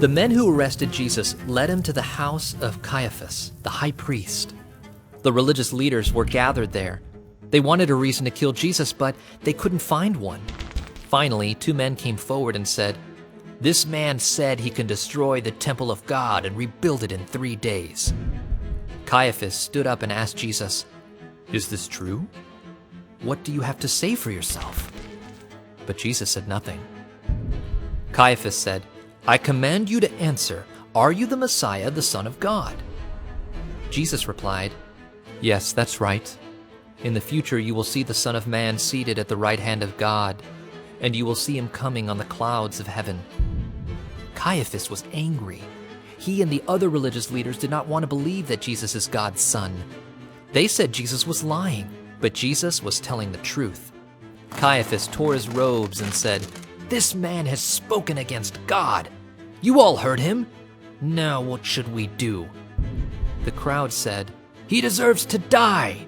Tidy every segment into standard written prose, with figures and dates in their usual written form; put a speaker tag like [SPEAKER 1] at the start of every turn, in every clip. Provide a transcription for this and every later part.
[SPEAKER 1] The men who arrested Jesus led him to the house of Caiaphas, the high priest. The religious leaders were gathered there. They wanted a reason to kill Jesus, but they couldn't find one. Finally, two men came forward and said, "This man said he can destroy the temple of God and rebuild it in 3 days." Caiaphas stood up and asked Jesus, "Is this true? What do you have to say for yourself?" But Jesus said nothing. Caiaphas said, "I command you to answer, are you the Messiah, the Son of God?" Jesus replied, "Yes, that's right. In the future you will see the Son of Man seated at the right hand of God, and you will see him coming on the clouds of heaven." Caiaphas was angry. He and the other religious leaders did not want to believe that Jesus is God's son. They said Jesus was lying, but Jesus was telling the truth. Caiaphas tore his robes and said, "This man has spoken against God. You all heard him. Now what should we do?" The crowd said, "He deserves to die."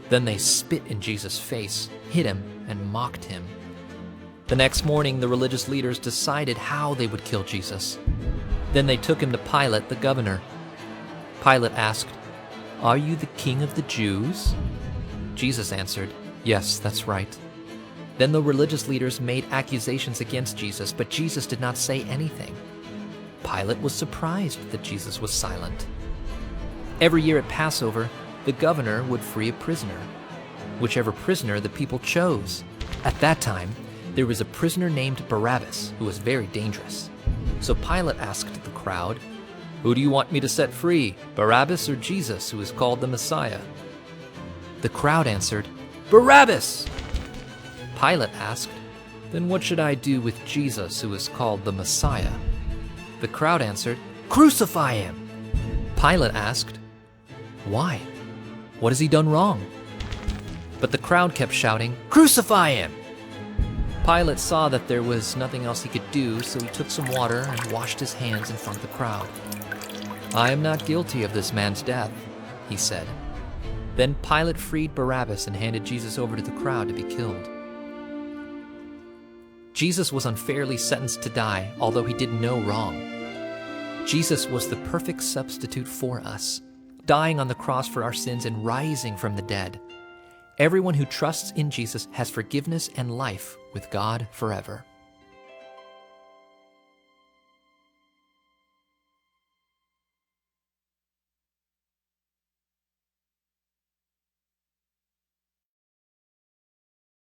[SPEAKER 1] Then they spit in Jesus' face, hit him, and mocked him. The next morning, the religious leaders decided how they would kill Jesus. Then they took him to Pilate, the governor. Pilate asked, "Are you the king of the Jews?" Jesus answered, "Yes, that's right." Then the religious leaders made accusations against Jesus, but Jesus did not say anything. Pilate was surprised that Jesus was silent. Every year at Passover, the governor would free a prisoner, whichever prisoner the people chose. At that time, there was a prisoner named Barabbas who was very dangerous. So Pilate asked the crowd, "Who do you want me to set free, Barabbas or Jesus, who is called the Messiah?" The crowd answered, "Barabbas!" Pilate asked, "Then what should I do with Jesus, who is called the Messiah?" The crowd answered, "Crucify him!" Pilate asked, "Why? What has he done wrong?" But the crowd kept shouting, "Crucify him!" Pilate saw that there was nothing else he could do, so he took some water and washed his hands in front of the crowd. "I am not guilty of this man's death," he said. Then Pilate freed Barabbas and handed Jesus over to the crowd to be killed. Jesus was unfairly sentenced to die, although he did no wrong. Jesus was the perfect substitute for us, dying on the cross for our sins and rising from the dead. Everyone who trusts in Jesus has forgiveness and life with God forever.